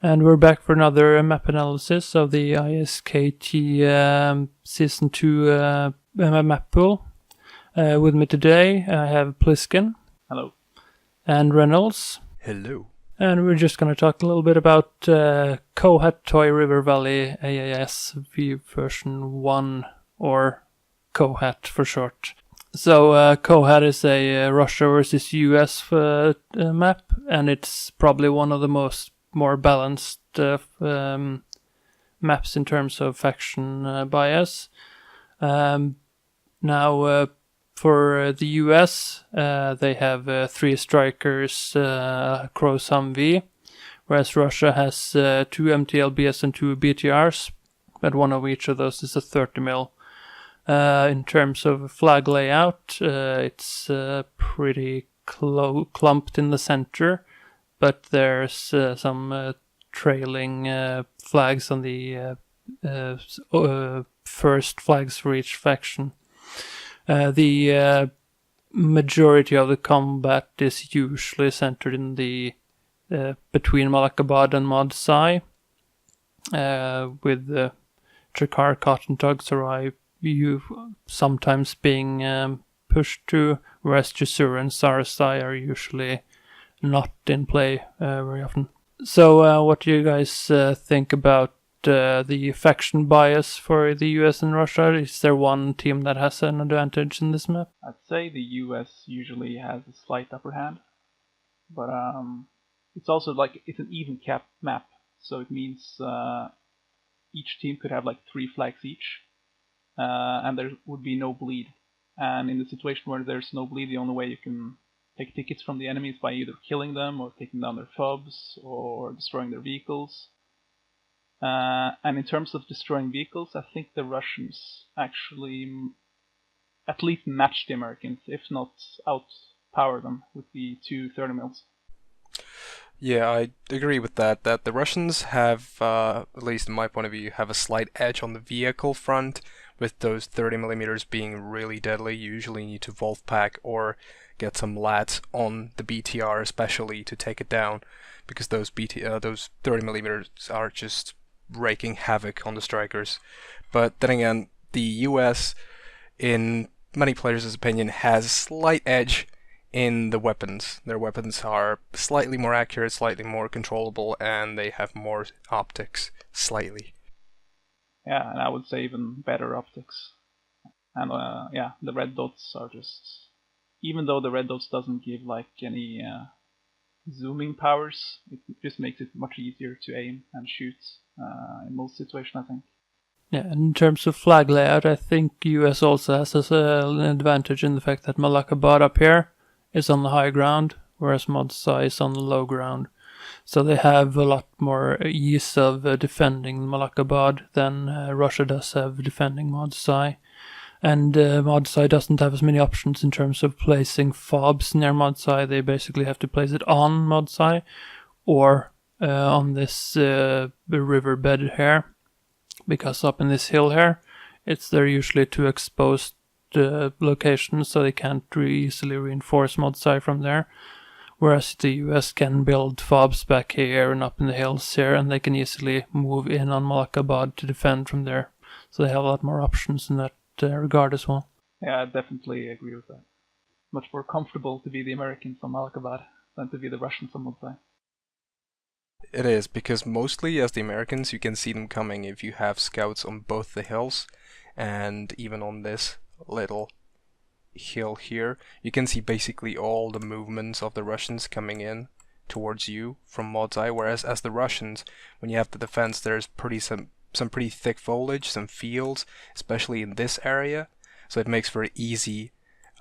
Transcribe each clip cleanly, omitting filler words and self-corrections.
And we're back for another map analysis of the ISKT Season 2 map pool. With me today I have Pliskin. Hello. And Reynolds. Hello. And we're just going to talk a little bit about Kohat Toy River Valley AASv version 1, or Kohat for short. So Kohat is a Russia versus US map, and it's probably one of the more balanced maps in terms of faction bias. Now, for the US, they have 3 strikers across Humvee, whereas Russia has 2 MTLBs and 2 BTRs, but one of each of those is a 30mm. In terms of flag layout, it's pretty clumped in the center, but there's some trailing flags on the first flags for each faction. The majority of the combat is usually centered in the between Malakabad and Modsai, with the Chakar, Tartantyco, Sarai sometimes being pushed to, whereas Jasur and Sarasai are usually not in play very often. So what do you guys think about the faction bias for the US and Russia? Is there one team that has an advantage in this map? I'd say the US usually has a slight upper hand, but it's also it's an even cap map, so it means each team could have 3 flags each, and there would be no bleed. And in the situation where there's no bleed, the only way you can take tickets from the enemies by either killing them or taking down their FOBs or destroying their vehicles. And in terms of destroying vehicles, I think the Russians actually at least match the Americans, if not outpower them with the 2 30mm. Yeah, I agree with that the Russians have, at least in my point of view, have a slight edge on the vehicle front, with those 30mm being really deadly. You usually need to Wolfpack or get some lats on the BTR especially to take it down, because those 30mm are just raking havoc on the strikers. But then again, the US, in many players' opinion, has a slight edge in the weapons. Their weapons are slightly more accurate, slightly more controllable, and they have more optics, slightly. Yeah, and I would say even better optics. And the red dots are just... Even though the red dots doesn't give any zooming powers, it just makes it much easier to aim and shoot in most situations, I think. Yeah, in terms of flag layout, I think US also has an advantage in the fact that Malakabad up here is on the high ground, whereas Modsai is on the low ground. So they have a lot more ease of defending Malakabad than Russia does have defending Modsai. And Modsai doesn't have as many options in terms of placing FOBs near Modsai. They basically have to place it on Modsai or on this riverbed here, because up in this hill here, they're usually too exposed locations, so they can't easily reinforce Modsai from there. Whereas the US can build FOBs back here and up in the hills here, and they can easily move in on Malakabad to defend from there. So they have a lot more options in that regard as well. Yeah, I definitely agree with that. Much more comfortable to be the Americans on Malakabad than to be the Russians on Modsai. It is, because mostly as the Americans you can see them coming if you have scouts on both the hills, and even on this little hill here you can see basically all the movements of the Russians coming in towards you from Modsai, whereas as the Russians, when you have the defense, there's some pretty thick foliage, some fields, especially in this area, so it makes for an easy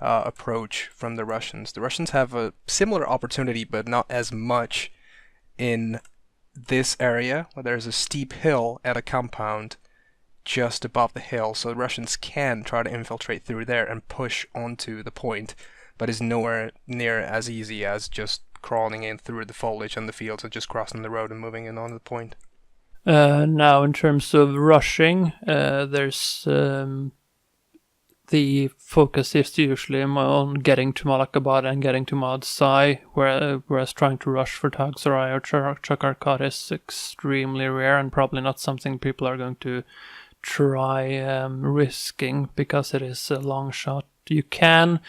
approach from the Russians. The Russians have a similar opportunity, but not as much in this area, where there's a steep hill at a compound just above the hill, so the Russians can try to infiltrate through there and push onto the point, but it's nowhere near as easy as just crawling in through the foliage and the fields and just crossing the road and moving in on the point. Now, in terms of rushing, there's the focus is usually on getting to Malakabad and getting to Mod Sai, whereas trying to rush for Tagsarai or Chakarkat is extremely rare and probably not something people are going to try risking, because it is a long shot. You can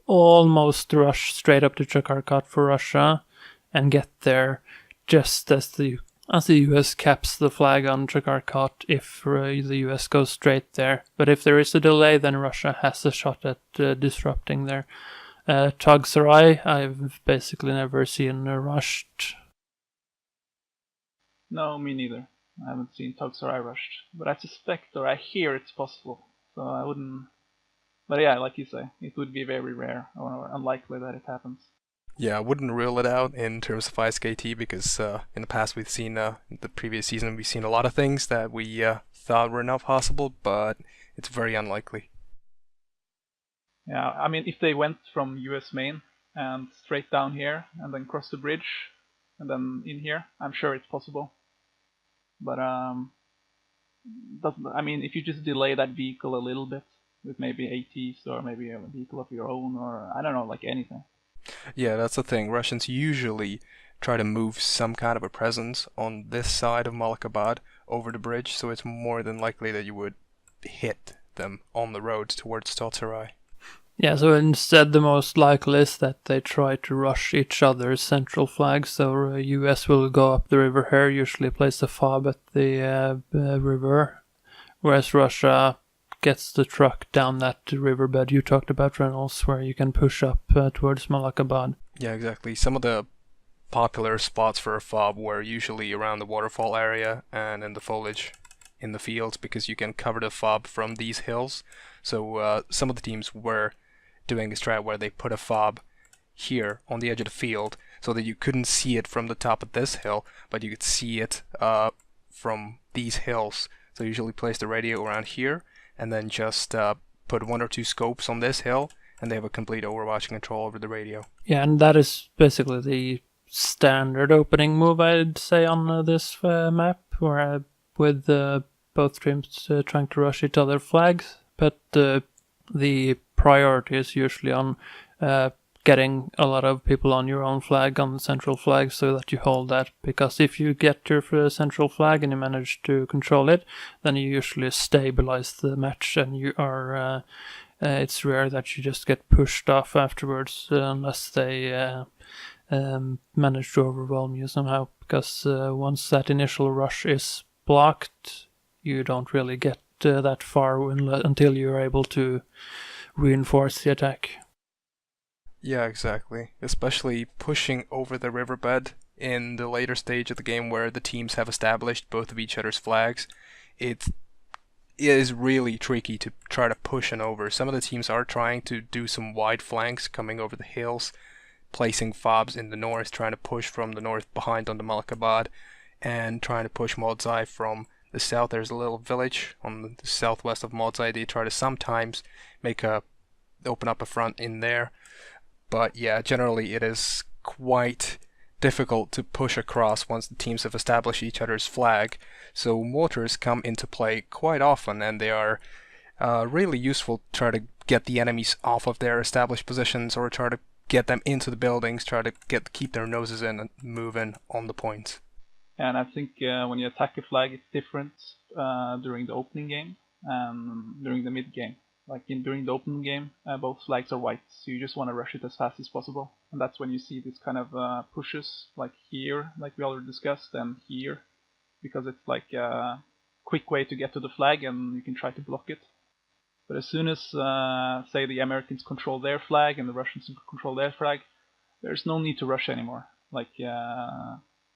almost rush straight up to Chakarkat for Russia and get there just as the US caps the flag on Chakarkat if the US goes straight there. But if there is a delay, then Russia has a shot at disrupting there. Tagsarai, I've basically never seen rushed. No, me neither. I haven't seen Tagsarai rushed, but I suspect or I hear it's possible. So I wouldn't. But yeah, like you say, it would be very rare or unlikely that it happens. Yeah, I wouldn't rule it out in terms of ISKT because in the past we've seen, in the previous season, we've seen a lot of things that we thought were not possible, but it's very unlikely. Yeah, I mean, if they went from US main and straight down here and then cross the bridge and then in here, I'm sure it's possible. But I mean, if you just delay that vehicle a little bit with maybe ATs or maybe a vehicle of your own or I don't know, like anything. Yeah, that's the thing. Russians usually try to move some kind of a presence on this side of Malakabad over the bridge, so it's more than likely that you would hit them on the road towards Totsarai. Yeah, so instead the most likely is that they try to rush each other's central flags. So US will go up the river here, usually place a fob at the river, whereas Russia gets the truck down that riverbed you talked about, Reynolds, where you can push up towards Malakabad. Yeah, exactly. Some of the popular spots for a fob were usually around the waterfall area and in the foliage in the fields, because you can cover the fob from these hills. So some of the teams were doing a strat where they put a fob here on the edge of the field so that you couldn't see it from the top of this hill, but you could see it from these hills. So usually place the radio around here and then just put 1 or 2 scopes on this hill, and they have a complete overwatch control over the radio. Yeah, and that is basically the standard opening move, I'd say, on this map, where with both teams trying to rush each other flags, but the priority is usually on getting a lot of people on your own flag, on the central flag, so that you hold that, because if you get your central flag and you manage to control it, then you usually stabilize the match, and you are it's rare that you just get pushed off afterwards unless they manage to overwhelm you somehow, because once that initial rush is blocked, you don't really get that far until you're able to reinforce the attack. Yeah, exactly. Especially pushing over the riverbed in the later stage of the game where the teams have established both of each other's flags. It is really tricky to try to push and over. Some of the teams are trying to do some wide flanks coming over the hills, placing fobs in the north, trying to push from the north behind on the Malakabad, and trying to push Modzai from the south. There's a little village on the southwest of Modzai. They try to sometimes open up a front in there. But yeah, generally it is quite difficult to push across once the teams have established each other's flag. So mortars come into play quite often, and they are really useful to try to get the enemies off of their established positions, or try to get them into the buildings, try to keep their noses in and move in on the points. And I think when you attack a flag, it's different during the opening game and during the mid game. Like during the opening game, both flags are white, so you just want to rush it as fast as possible. And that's when you see this kind of pushes, like here, like we already discussed, and here, because it's like a quick way to get to the flag and you can try to block it. But as soon as, say, the Americans control their flag and the Russians control their flag, there's no need to rush anymore. Like,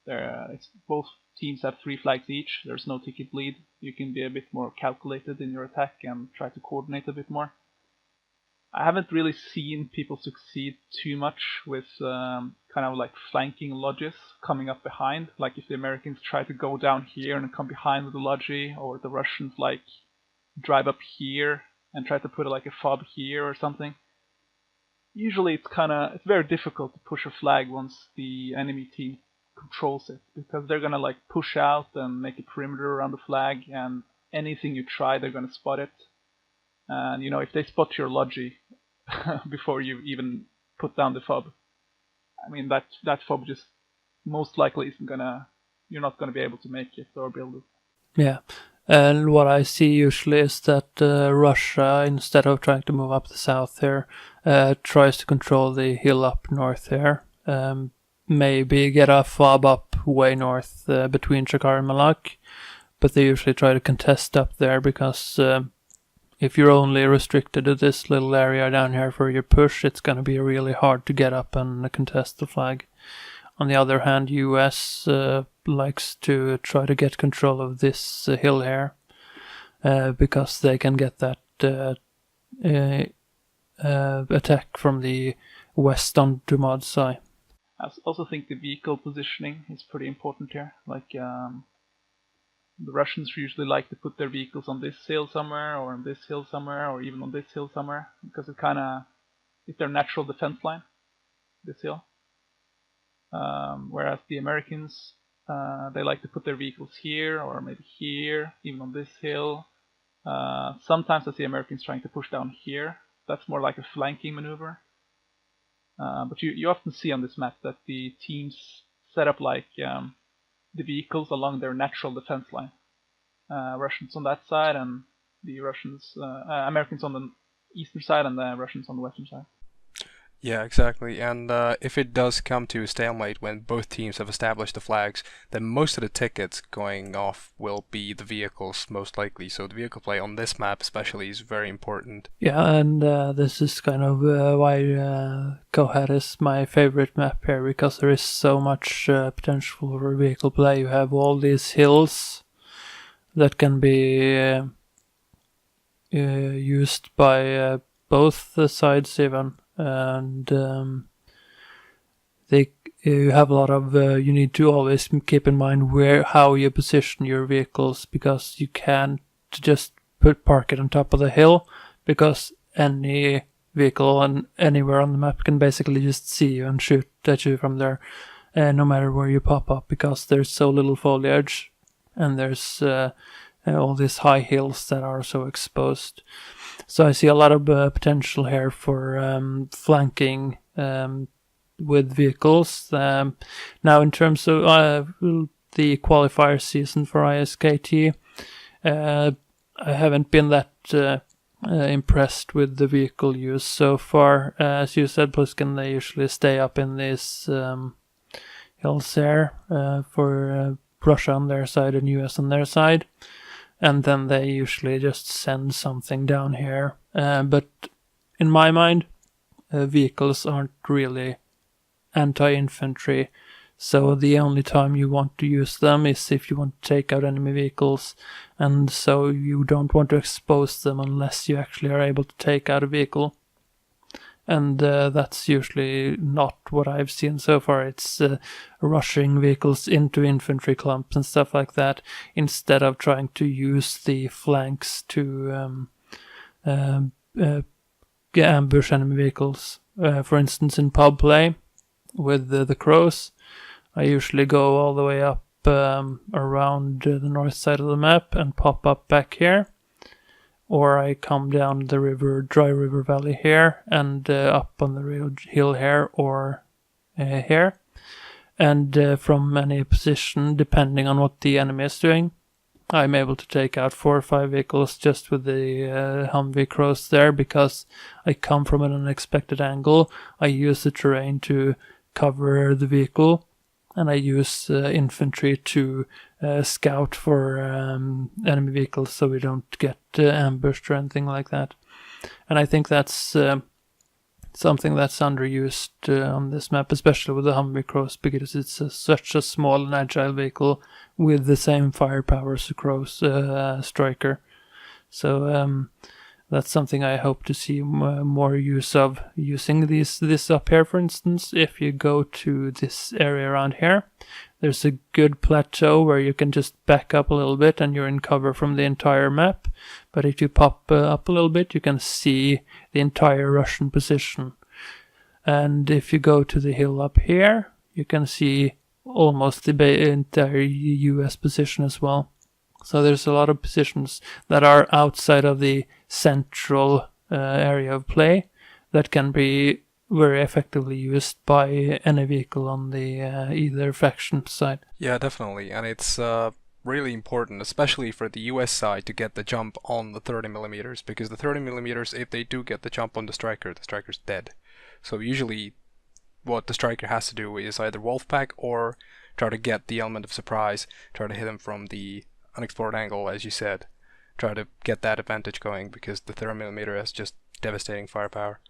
it's both teams have 3 flags each. There's no ticket lead. You can be a bit more calculated in your attack and try to coordinate a bit more. I haven't really seen people succeed too much with kind of like flanking lodges coming up behind. Like if the Americans try to go down here and come behind with the lodgy, or the Russians like drive up here and try to put like a fob here or something. Usually it's very difficult to push a flag once the enemy team controls it, because they're gonna like push out and make a perimeter around the flag, and anything you try, they're gonna spot it. And if they spot your logi before you even put down the fob, I mean that fob just most likely isn't gonna. You're not gonna be able to make it or build it. Yeah. And what I see usually is that Russia, instead of trying to move up the south here, tries to control the hill up north here. Maybe get a fob up way north between Shakar and Malak, but they usually try to contest up there because if you're only restricted to this little area down here for your push, it's going to be really hard to get up and contest the flag. On the other hand, US likes to try to get control of this hill here because they can get that attack from the west onto Modsai. I also think the vehicle positioning is pretty important here. Like the Russians usually like to put their vehicles on this hill somewhere, or on this hill somewhere, or even on this hill somewhere, because it's their natural defense line, this hill. Whereas the Americans, they like to put their vehicles here, or maybe here, even on this hill. Sometimes I see Americans trying to push down here. That's more like a flanking maneuver. But you often see on this map that the teams set up like the vehicles along their natural defense line. Russians on that side, and the Americans on the eastern side, and the Russians on the western side. Yeah, exactly. And if it does come to a stalemate when both teams have established the flags, then most of the tickets going off will be the vehicles, most likely. So the vehicle play on this map especially is very important. Yeah, and this is kind of why Kohat is my favorite map here, because there is so much potential for vehicle play. You have all these hills that can be used by both the sides even. And you have a lot of you need to always keep in mind how you position your vehicles, because you can't just park it on top of the hill, because any vehicle anywhere on the map can basically just see you and shoot at you from there, no matter where you pop up, because there's so little foliage and there's all these high hills that are so exposed. So I see a lot of potential here for flanking with vehicles. Now, in terms of the qualifier season for ISKT, I haven't been that impressed with the vehicle use so far. As you said, Pliskin, they usually stay up in these hills there for Russia on their side and US on their side. And then they usually just send something down here. But in my mind, vehicles aren't really anti-infantry. So the only time you want to use them is if you want to take out enemy vehicles. And so you don't want to expose them unless you actually are able to take out a vehicle. And that's usually not what I've seen so far. It's rushing vehicles into infantry clumps and stuff like that, instead of trying to use the flanks to ambush enemy vehicles. For instance, in pub play with the crows, I usually go all the way up around the north side of the map and pop up back here. Or I come down the dry river valley here and up on the hill here or here. And from any position, depending on what the enemy is doing, I'm able to take out 4 or 5 vehicles just with the Humvee crows there, because I come from an unexpected angle. I use the terrain to cover the vehicle, and I use infantry to scout for enemy vehicles so we don't get ambushed or anything like that. And I think that's something that's underused on this map, especially with the Humvee crows, because it's such a small and agile vehicle with the same firepower as a crows striker. So that's something I hope to see more use of, using this up here. For instance, if you go to this area around here, there's a good plateau where you can just back up a little bit and you're in cover from the entire map. But if you pop up a little bit, you can see the entire Russian position. And if you go to the hill up here, you can see almost the entire US position as well. So there's a lot of positions that are outside of the central area of play that can be very effectively used by any vehicle on the either faction side. Yeah, definitely, and it's really important, especially for the US side, to get the jump on the 30 millimeters, because the 30 millimeters, if they do get the jump on the striker's dead. So usually what the striker has to do is either wolfpack or try to get the element of surprise, try to hit him from the unexplored angle, as you said, try to get that advantage going, because the 30mm has just devastating firepower.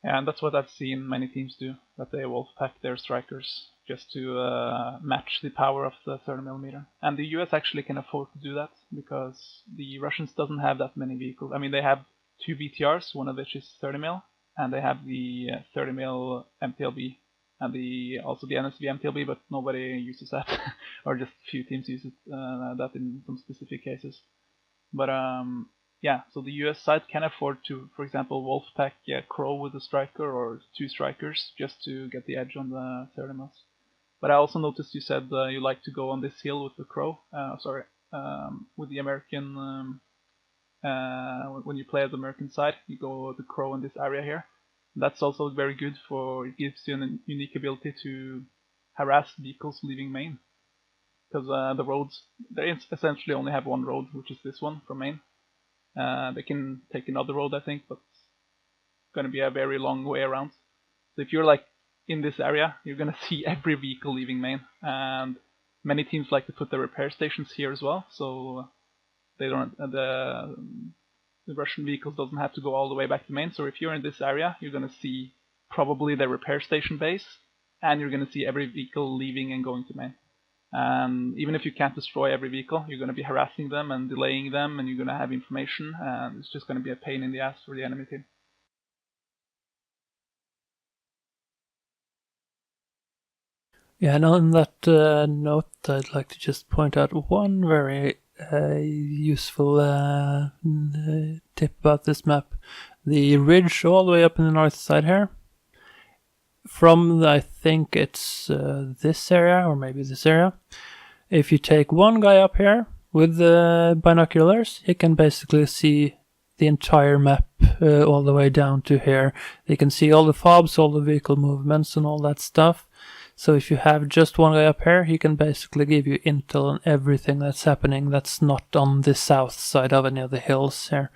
Yeah, and that's what I've seen many teams do, that they wolfpack their strikers just to match the power of the 30mm. And the US actually can afford to do that, because the Russians doesn't have that many vehicles. I mean, they have 2 BTRs, one of which is 30mm, and they have the 30mm MTLB, and also the NSV MTLB, but nobody uses that, or just a few teams use that in some specific cases. But yeah, so the US side can afford to, for example, wolfpack Crow with a striker or 2 strikers just to get the edge on the 30mm. But I also noticed you said you like to go on this hill with the Crow. With the American. When you play at the American side, you go the Crow in this area here. That's also very good for, it gives you a unique ability to harass vehicles leaving main. Because the roads, they essentially only have one road, which is this one from main. They can take another road, I think, but it's going to be a very long way around. So if you're like in this area, you're going to see every vehicle leaving main. And many teams like to put their repair stations here as well, so they don't the Russian vehicles doesn't have to go all the way back to main. So if you're in this area, you're going to see probably the repair station base, and you're going to see every vehicle leaving and going to main. And even if you can't destroy every vehicle, you're going to be harassing them and delaying them, and you're going to have information, and it's just going to be a pain in the ass for the enemy team. Yeah, and on that note, I'd like to just point out one very useful tip about this map. The ridge all the way up in the north side here, from I think it's this area, or maybe this area, if you take one guy up here with the binoculars, he can basically see the entire map all the way down to here. They can see all the fobs, all the vehicle movements and all that stuff. So if you have just one guy up here, he can basically give you intel on everything that's happening that's not on the south side of any of the hills here.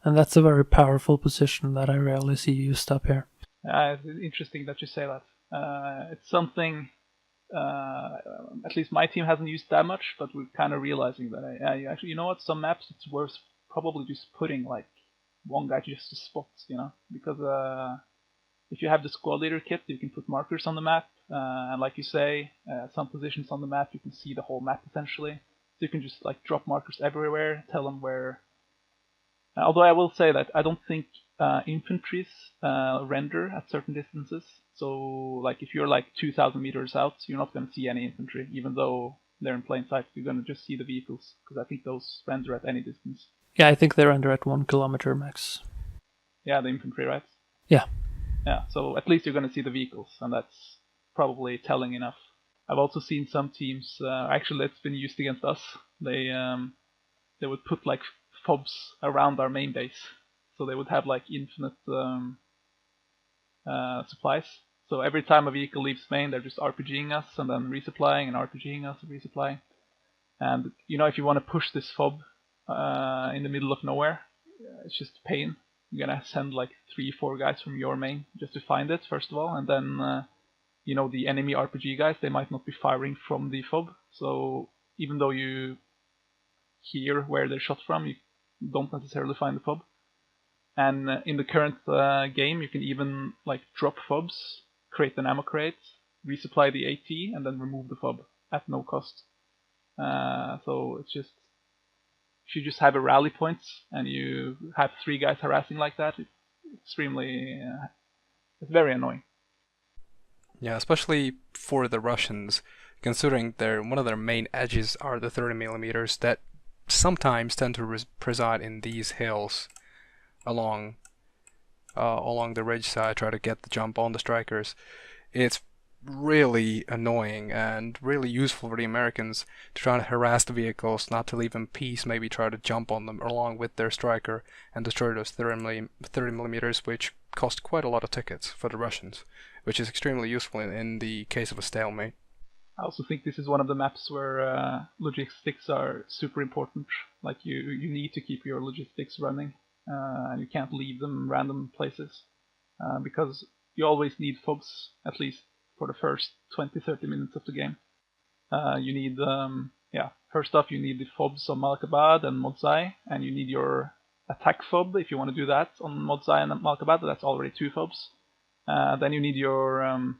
And that's a very powerful position that I rarely see used up here. It's interesting that you say that. It's something, at least my team hasn't used that much, but we're kind of realizing that, actually, you know what, some maps it's worth probably just putting like one guy just to spot, you know, because if you have the squad leader kit, you can put markers on the map, and like you say, some positions on the map, you can see the whole map essentially. So you can just like drop markers everywhere, tell them where. Although I will say that I don't think infantries render at certain distances. So like if you're like 2,000 meters out, you're not going to see any infantry, even though they're in plain sight. You're going to just see the vehicles, because I think those render at any distance. Yeah, I think they render at 1 kilometer max. Yeah, the infantry, right? Yeah. Yeah, so at least you're going to see the vehicles, and that's probably telling enough. I've also seen some teams, actually it's been used against us, they would put like fobs around our main base. So they would have like infinite supplies. So every time a vehicle leaves main, they're just RPGing us and then resupplying and RPGing us and resupplying. And you know, if you want to push this fob in the middle of nowhere, it's just pain. You're gonna send like 3-4 guys from your main just to find it first of all, and then you know, the enemy RPG guys, they might not be firing from the fob. So even though you hear where they're shot from, you don't necessarily find the fob. And in the current game, you can even like drop fobs, create an ammo crate, resupply the AT, and then remove the fob at no cost. So it's just, if you just have a rally point and you have 3 guys harassing like that, it's extremely, it's very annoying. Yeah, especially for the Russians, considering one of their main edges are the 30 millimeters that sometimes tend to preside in these hills along the ridge side, try to get the jump on the strikers. It's really annoying and really useful for the Americans to try to harass the vehicles, not to leave them in peace, maybe try to jump on them along with their striker and destroy those 30 millimeters, which cost quite a lot of tickets for the Russians, which is extremely useful in the case of a stalemate. I also think this is one of the maps where logistics are super important. Like you need to keep your logistics running, and you can't leave them random places, because you always need FOBs, at least for the first 20-30 minutes of the game. You need, first off you need the FOBs on Malakabad and Modzai, and you need your attack FOB if you want to do that on Modzai and Malakabad. That's already 2 FOBs. Then you need your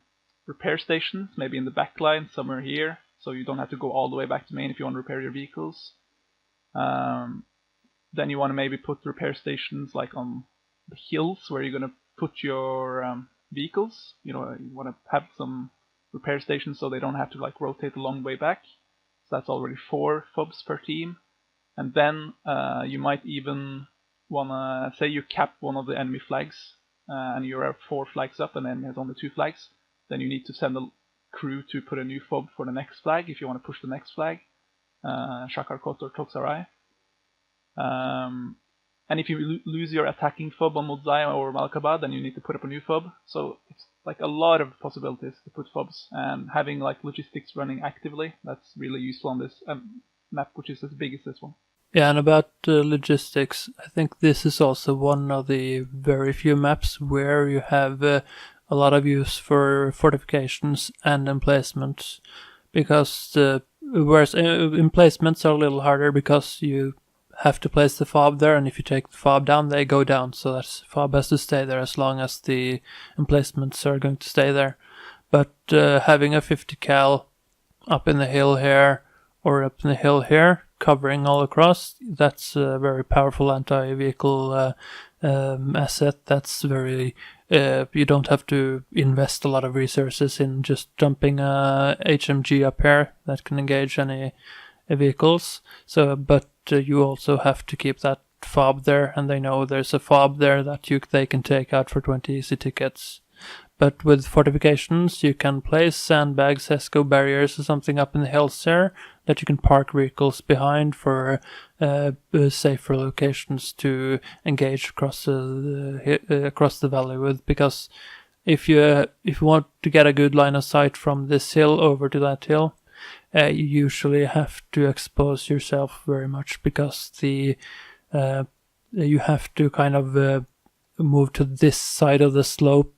repair stations, maybe in the back line somewhere here, so you don't have to go all the way back to main if you want to repair your vehicles. Then you want to maybe put repair stations like on the hills where you're going to put your vehicles. You want to have some repair stations so they don't have to like rotate a long way back. So that's already 4 FOBs per team. And then you might even want to, say you cap one of the enemy flags, and you have 4 flags up and the enemy has only 2 flags. Then you need to send a crew to put a new FOB for the next flag if you want to push the next flag, Shakarkot or Toksarai. And if you lose your attacking FOB on Modzai or Malakabad, then you need to put up a new FOB. So it's like a lot of possibilities to put FOBs, and having like logistics running actively, that's really useful on this map, which is as big as this one. Yeah, and about logistics, I think this is also one of the very few maps where you have a lot of use for fortifications and emplacements, because whereas emplacements are a little harder because you have to place the FOB there, and if you take the FOB down, they go down, so that FOB has to stay there as long as the emplacements are going to stay there. But having a 50 cal up in the hill here, or up in the hill here, covering all across, that's a very powerful anti-vehicle asset. That's very, you don't have to invest a lot of resources in just dumping a HMG up here that can engage any vehicles. So, but you also have to keep that FOB there, and they know there's a FOB there that they can take out for 20 easy tickets. But with fortifications, you can place sandbags, ESCO barriers or something up in the hills there that you can park vehicles behind for safer locations to engage across the valley with. Because if you want to get a good line of sight from this hill over to that hill, you usually have to expose yourself very much, because you have to kind of move to this side of the slope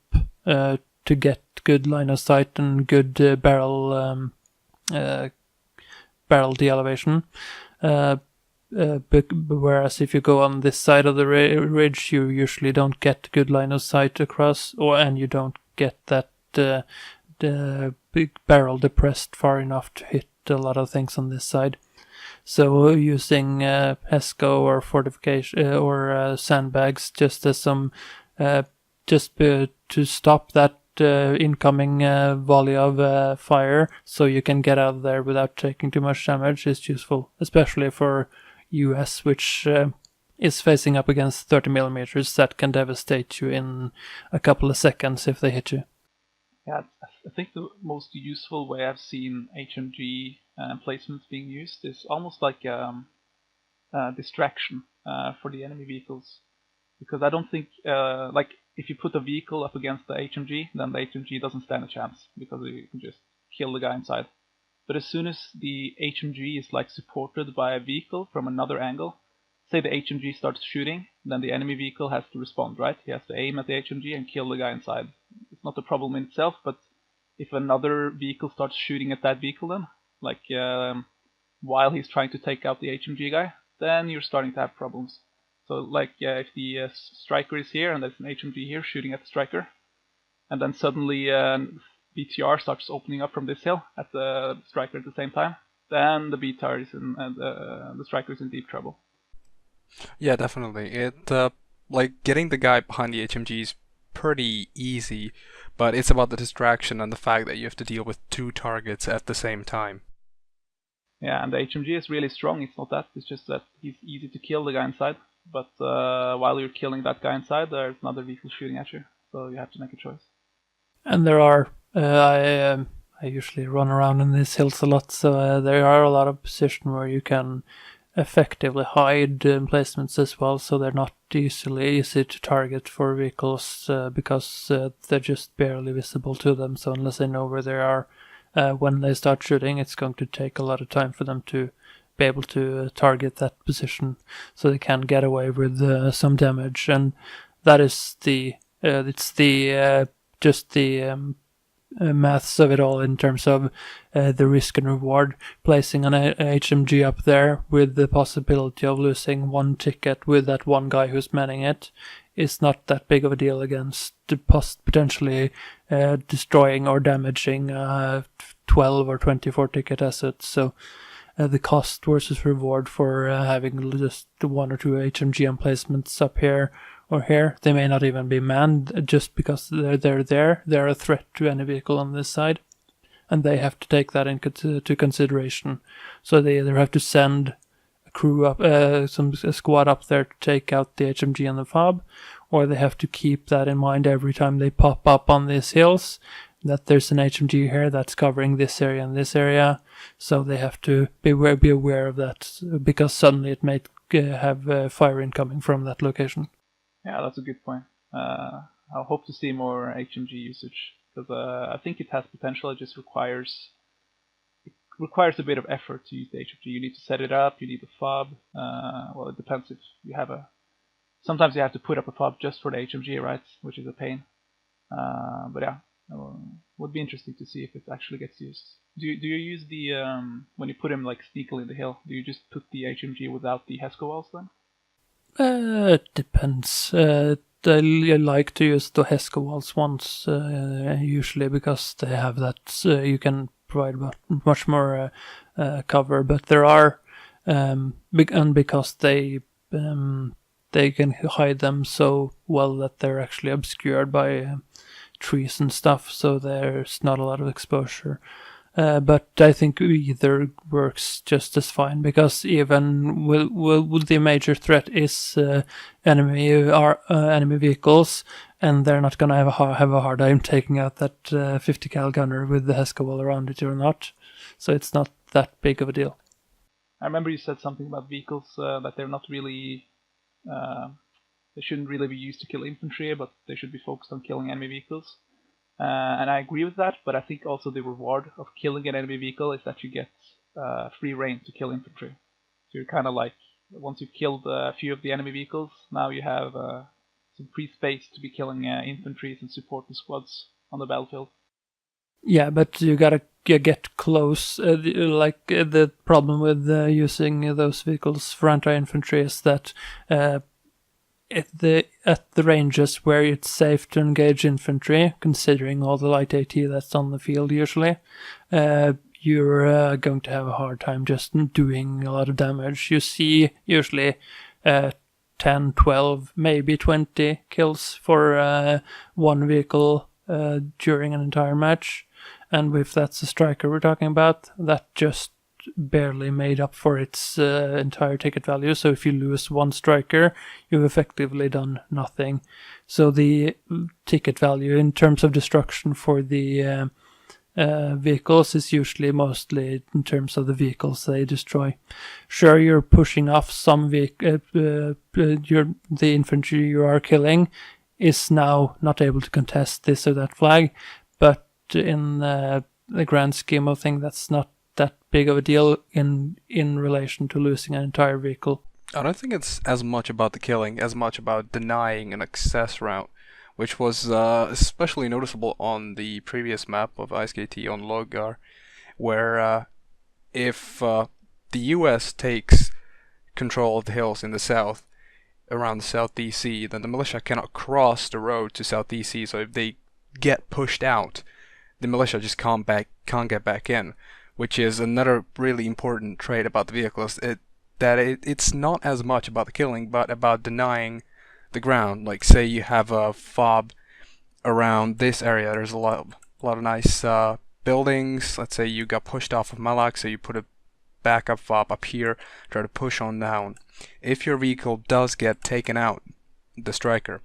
to get good line of sight and good barrel de-elevation. Whereas if you go on this side of the ridge, you usually don't get good line of sight across, and you don't get that the big barrel depressed far enough to hit a lot of things on this side. So using ESCO or fortification or sandbags just as some to stop that incoming volley of fire, so you can get out of there without taking too much damage, is useful, especially for US, which is facing up against 30 millimeters that can devastate you in a couple of seconds if they hit you. Yeah, I think the most useful way I've seen HMG placements being used is almost like distraction for the enemy vehicles, because I don't think like if you put a vehicle up against the HMG, then the HMG doesn't stand a chance because you can just kill the guy inside. But as soon as the HMG is like supported by a vehicle from another angle, say the HMG starts shooting, then the enemy vehicle has to respond, right? He has to aim at the HMG and kill the guy inside. It's not a problem in itself, but if another vehicle starts shooting at that vehicle, then like while he's trying to take out the HMG guy, then you're starting to have problems. So like if the striker is here and there's an HMG here shooting at the striker, and then suddenly BTR starts opening up from this hill at the striker at the same time, then the BTR is in, the striker is in deep trouble. Yeah, definitely. It like getting the guy behind the HMG is pretty easy, but it's about the distraction and the fact that you have to deal with 2 targets at the same time. Yeah, and the HMG is really strong. It's not that. It's just that he's easy to kill the guy inside. But while you're killing that guy inside, there's another vehicle shooting at you. So you have to make a choice. And there are I usually run around in these hills a lot, so there are a lot of positions where you can effectively hide emplacements as well, so they're not easy to target for vehicles because they're just barely visible to them. So unless they know where they are when they start shooting, it's going to take a lot of time for them to be able to target that position, so they can get away with some damage. And that is just the maths of it all in terms of the risk and reward. Placing an HMG up there with the possibility of losing one ticket with that one guy who's manning it is not that big of a deal against potentially destroying or damaging 12 or 24 ticket assets. So the cost versus reward for having just one or two HMG emplacements up here or here, they may not even be manned just because they're there. They're a threat to any vehicle on this side, and they have to take that into consideration. So they either have to send a crew up, a squad up there to take out the HMG and the FOB, or they have to keep that in mind every time they pop up on these hills, that there's an HMG here that's covering this area and this area. So they have to be aware of that, because suddenly it may have fire incoming from that location. Yeah, that's a good point. I'll hope to see more HMG usage, because I think it has potential. It just requires a bit of effort to use the HMG. You need to set it up. You need a fob. Well, it depends if you have a. Sometimes you have to put up a fob just for the HMG, right? Which is a pain. But yeah, it would be interesting to see if it actually gets used. Do you use the when you put him like sneakily in the hill? Do you just put the HMG without the Hesco walls then? It depends. I like to use the Hesco walls once, usually, because they have that. You can provide much more cover, but there are, and because they can hide them so well that they're actually obscured by trees and stuff, so there's not a lot of exposure. But I think either works just as fine, because even with the major threat is enemy vehicles, and they're not going to have a hard time taking out that 50 cal gunner with the Hesco wall around it or not. So it's not that big of a deal. I remember you said something about vehicles that they're not really. They shouldn't really be used to kill infantry, but they should be focused on killing enemy vehicles. And I agree with that, but I think also the reward of killing an enemy vehicle is that you get free reign to kill infantry. So you're kind of like, once you've killed a few of the enemy vehicles, now you have some free space to be killing infantry and support the squads on the battlefield. Yeah, but you gotta get close. The problem with using those vehicles for anti-infantry is that at the ranges where it's safe to engage infantry, considering all the light AT that's on the field usually, you're going to have a hard time just doing a lot of damage. You see usually 10, 12, maybe 20 kills for one vehicle during an entire match, and if that's the striker we're talking about, that just barely made up for its entire ticket value. So if you lose one striker, you've effectively done nothing. So the ticket value in terms of destruction for the vehicles is usually mostly in terms of the vehicles they destroy. Sure, you're pushing off some the infantry you are killing is now not able to contest this or that flag, but in the grand scheme of things, that's not that big of a deal in relation to losing an entire vehicle. I don't think it's as much about the killing as much about denying an access route, which was especially noticeable on the previous map of ISKT on Logar, where if the US takes control of the hills in the south, around the South DC, then the militia cannot cross the road to South DC, so if they get pushed out, the militia just can't get back in, which is another really important trait about the vehicles, it's not as much about the killing, but about denying the ground. Like, say you have a fob around this area, there's a lot of nice buildings. Let's say you got pushed off of Malak, so you put a backup fob up here, try to push on down. If your vehicle does get taken out, the striker,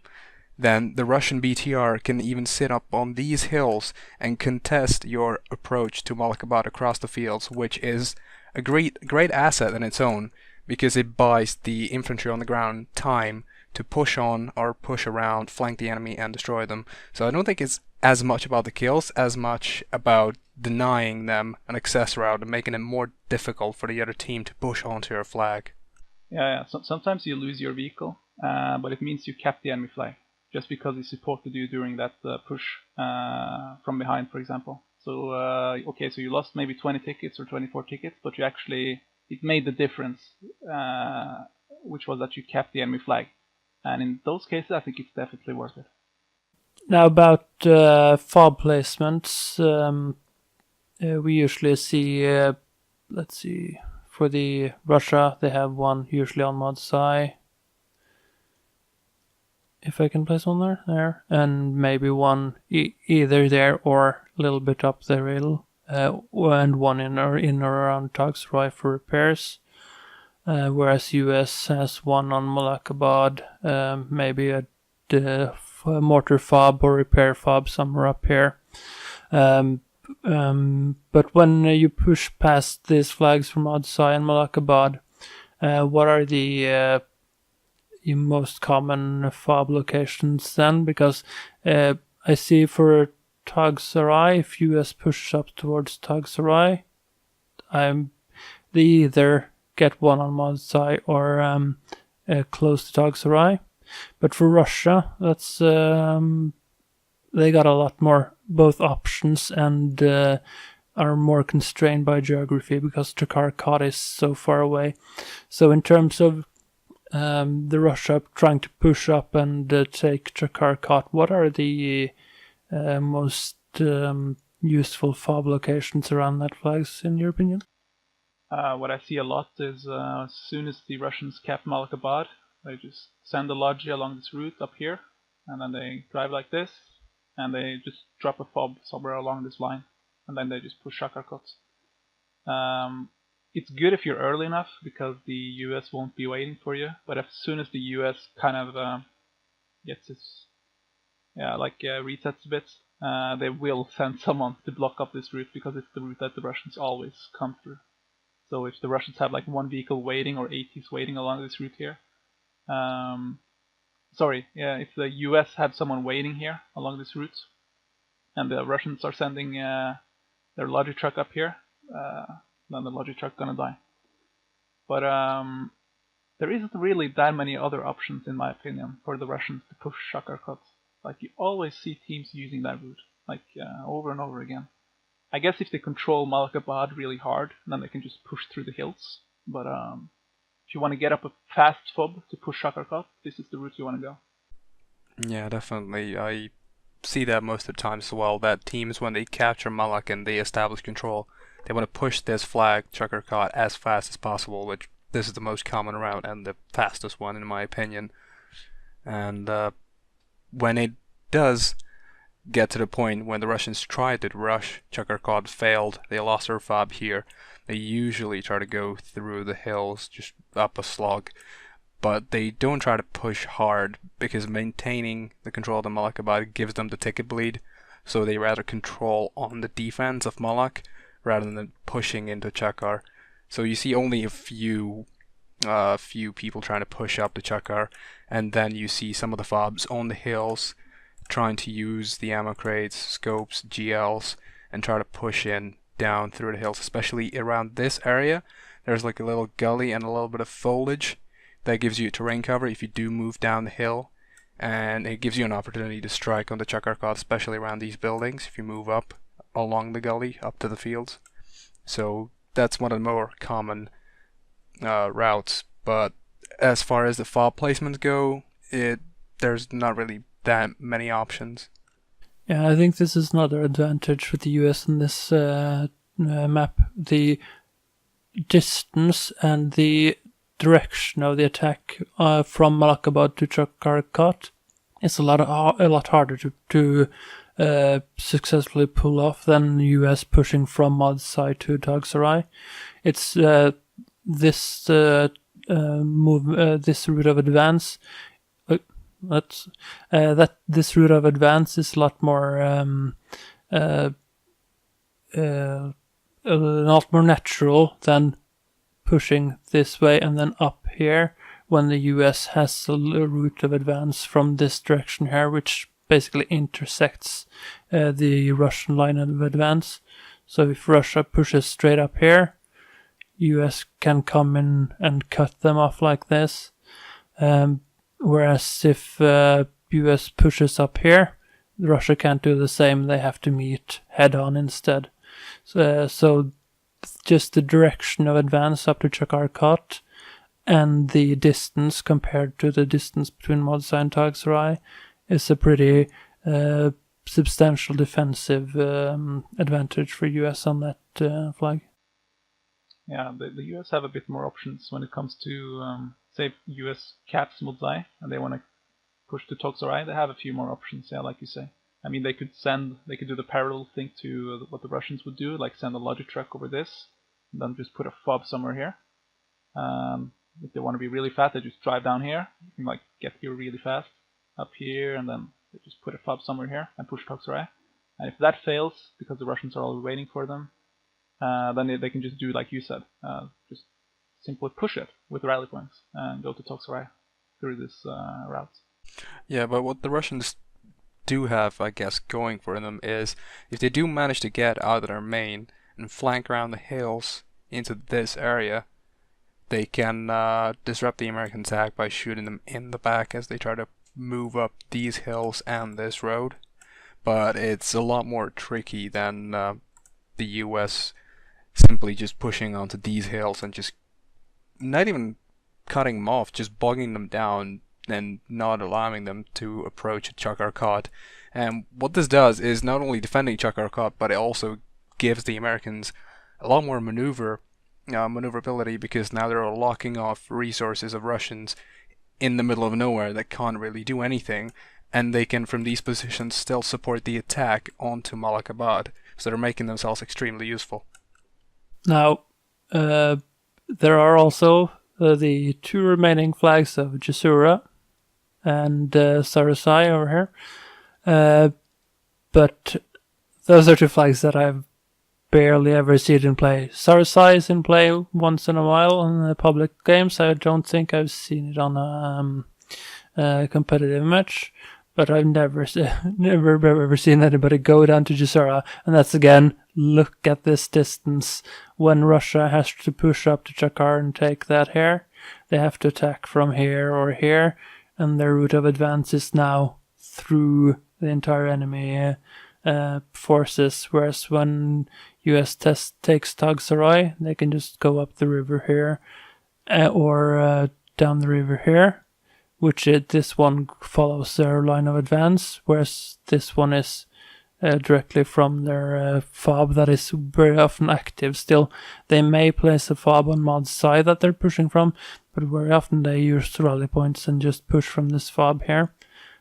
then the Russian BTR can even sit up on these hills and contest your approach to Malakabad across the fields, which is a great asset in its own, because it buys the infantry on the ground time to push on or push around, flank the enemy and destroy them. So I don't think it's as much about the kills as much about denying them an access route and making it more difficult for the other team to push onto your flag. Yeah. So, sometimes you lose your vehicle, but it means you cap the enemy flag, just because it supported you during that push from behind, for example. So, okay, so you lost maybe 20 tickets or 24 tickets, but you actually, it made the difference, which was that you capped the enemy flag. And in those cases, I think it's definitely worth it. Now about fob placements, we usually see, let's see, for the Russia, they have one usually on mod sci. If I can place one there, and maybe one either there or a little bit up the rail, and one in or around Tartantyco for repairs. Whereas US has one on Malakabad, maybe a mortar fob or repair fob somewhere up here. But when you push past these flags from Odsai and Malakabad, what are the most common fob locations then? Because I see for Tagsarai, if US pushes up towards Tagsarai, they either get one on Modsai or close to Tagsarai. But for Russia, that's they got a lot more both options and are more constrained by geography because Tartantyco is so far away. So in terms of the Russia trying to push up and take Tartantyco, what are the most useful fob locations around that flags in your opinion? What I see a lot is as soon as the Russians cap Malakabad, they just send a Logia along this route up here, and then they drive like this, and they just drop a fob somewhere along this line, and then they just push Shakarkot. It's good if you're early enough, because the US won't be waiting for you, but as soon as the US kind of gets its, resets a bit, they will send someone to block up this route, because it's the route that the Russians always come through. So if the Russians have like one vehicle waiting or 80s waiting along this route here, if the US had someone waiting here along this route, and the Russians are sending their Logi truck up here, then the Logi truck gonna die. But there isn't really that many other options, in my opinion, for the Russians to push Shakarkot. Like, you always see teams using that route, like over and over again. I guess if they control Malakabad really hard, then they can just push through the hills. But if you want to get up a fast fob to push Shakarkot, this is the route you want to go. Yeah, definitely. I see that most of the time as well, that teams, when they capture Malak and they establish control, they want to push this flag, Shakarkot, as fast as possible, which this is the most common route and the fastest one in my opinion. And when it does get to the point when the Russians tried to rush, Shakarkot failed, they lost their fob here, they usually try to go through the hills, just up a slog, but they don't try to push hard, because maintaining the control of the Malakabad gives them the ticket bleed, so they rather control on the defense of Malak rather than pushing into Chakar. So you see only a few people trying to push up the Chakar, and then you see some of the fobs on the hills trying to use the ammo crates, scopes, GLs, and try to push in down through the hills, especially around this area. There's like a little gully and a little bit of foliage that gives you terrain cover if you do move down the hill, and it gives you an opportunity to strike on the Shakarkot, especially around these buildings if you move up along the gully up to the fields. So that's one of the more common routes. But as far as the fob placements go, there's not really that many options. Yeah, I think this is another advantage with the US in this map. The distance and the direction of the attack from Malakabad to Chakarkot is a lot harder to successfully pull off than US pushing from Modsai to Tagsarai. It's this route of advance. that this route of advance is a lot more natural than pushing this way and then up here, when the US has a route of advance from this direction here, which basically intersects the Russian line of advance. So if Russia pushes straight up here, US can come in and cut them off like this. Whereas if US pushes up here, Russia can't do the same. They have to meet head on instead. So just the direction of advance up to Chakarkat and the distance compared to the distance between Modzai and Tagsarai is a pretty substantial defensive advantage for US on that flag. Yeah, the US have a bit more options when it comes to, say, US caps Modzai and they want to push to Toksarai. They have a few more options, yeah, like you say. I mean, they could do the parallel thing to what the Russians would do, like send a logic truck over this, and then just put a fob somewhere here. If they want to be really fast, they just drive down here. You can like get here really fast, up here, and then they just put a fob somewhere here and push Toksarai. And if that fails, because the Russians are all waiting for them, then they can just do like you said, just simply push it with rally points and go to Toksarai through this route. Yeah, but what the Russians do have, I guess, going for them is if they do manage to get out of their main and flank around the hills into this area, they can disrupt the American attack by shooting them in the back as they try to move up these hills and this road. But it's a lot more tricky than the US simply just pushing onto these hills and just not even cutting them off, just bogging them down and not allowing them to approach Chakarkat. And what this does is not only defending Chakarkat, but it also gives the Americans a lot more maneuverability, because now they're locking off resources of Russians in the middle of nowhere that can't really do anything, and they can from these positions still support the attack onto Malakabad. So they're making themselves extremely useful. Now, there are also the two remaining flags of Jasura and Sarasai over here. But those are two flags that I've barely ever seen in play. Sarasai is in play once in a while in the public games. I don't think I've seen it on a competitive match. But I've never ever seen anybody go down to Jasura, and that's again, look at this distance. When Russia has to push up to Chakar and take that here, they have to attack from here or here, and their route of advance is now through the entire enemy forces, whereas when US takes Tagsarai, they can just go up the river here, or down the river here, which this one follows their line of advance, whereas this one is directly from their fob that is very often active still. They may place a fob on Mod's side that they're pushing from, but very often they use rally points and just push from this fob here.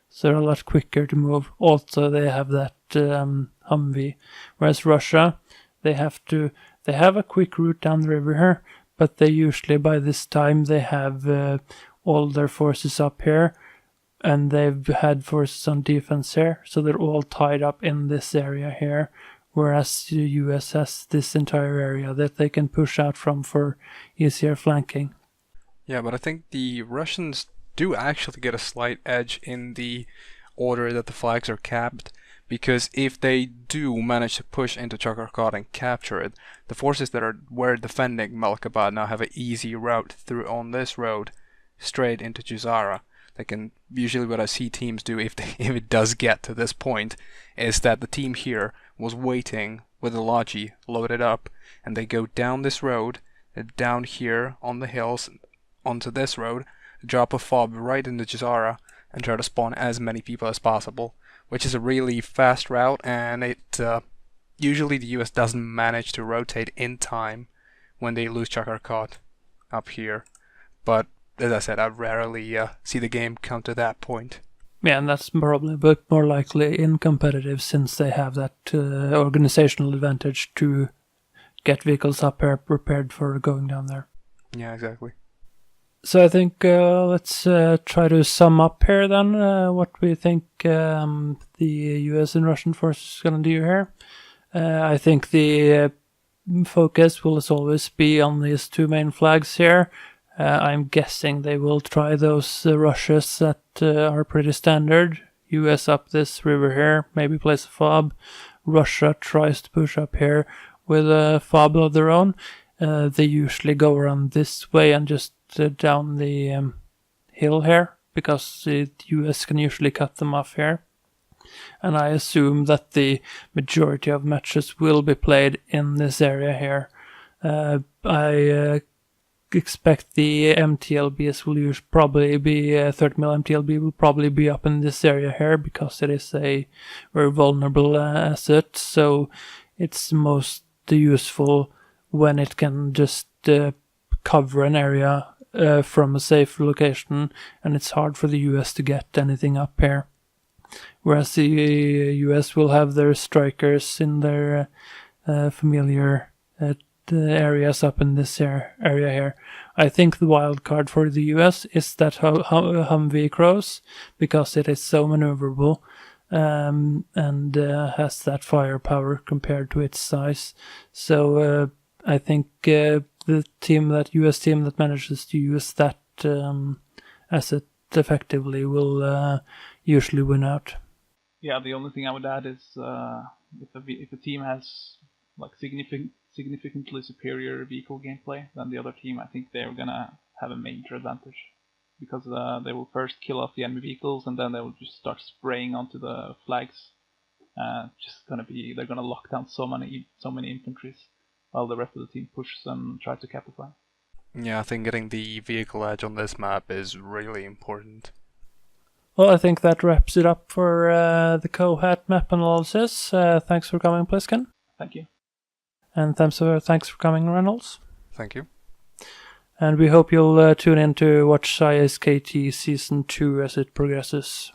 So they're a lot quicker to move. Also, they have that Humvee, whereas Russia, they have a quick route down the river here, but they usually by this time they have all their forces up here, and they've had forces on defense here, so they're all tied up in this area here, whereas the US has this entire area that they can push out from for easier flanking. Yeah, but I think the Russians do actually get a slight edge in the order that the flags are capped, because if they do manage to push into Chakarkat and capture it, the forces that were defending Malakabad now have an easy route through on this road straight into Juzara. They can usually, what I see teams do if it does get to this point, is that the team here was waiting with the Logi loaded up, and they go down this road, down here on the hills, onto this road, drop a fob right into Juzara, and try to spawn as many people as possible, which is a really fast route, and it usually the US doesn't manage to rotate in time when they lose Chakarkat up here. But as I said, I rarely see the game come to that point. Yeah, and that's probably a bit more likely in competitive, since they have that organizational advantage to get vehicles up here prepared for going down there. Yeah, exactly. So I think let's try to sum up here then what we think the US and Russian forces is going to do here. I think the focus will as always be on these two main flags here. I'm guessing they will try those rushes that are pretty standard. US up this river here, maybe place a fob. Russia tries to push up here with a fob of their own. They usually go around this way and just down the hill here, because the US can usually cut them off here. And I assume that the majority of matches will be played in this area here. I expect the MTLBs will probably be 30mm MTLB will probably be up in this area here, because it is a very vulnerable asset, so it's most useful when it can just cover an area from a safe location, and it's hard for the US to get anything up here. Whereas the US will have their strikers in their familiar areas up in this area here. I think the wild card for the US is that Humvee Crows, because it is so maneuverable and has that firepower compared to its size. So I think the US team that manages to use that asset effectively will usually win out. Yeah, the only thing I would add is if a team has like significantly superior vehicle gameplay than the other team, I think they're gonna have a major advantage, because they will first kill off the enemy vehicles, and then they will just start spraying onto the flags. They're gonna lock down so many infantries, while the rest of the team pushes and tries to capitalize. Yeah, I think getting the vehicle edge on this map is really important. Well, I think that wraps it up for the Kohat map analysis. Thanks for coming, Pliskin. Thank you. And thanks for coming, Reynolds. Thank you. And we hope you'll tune in to watch ISKT Season 2 as it progresses.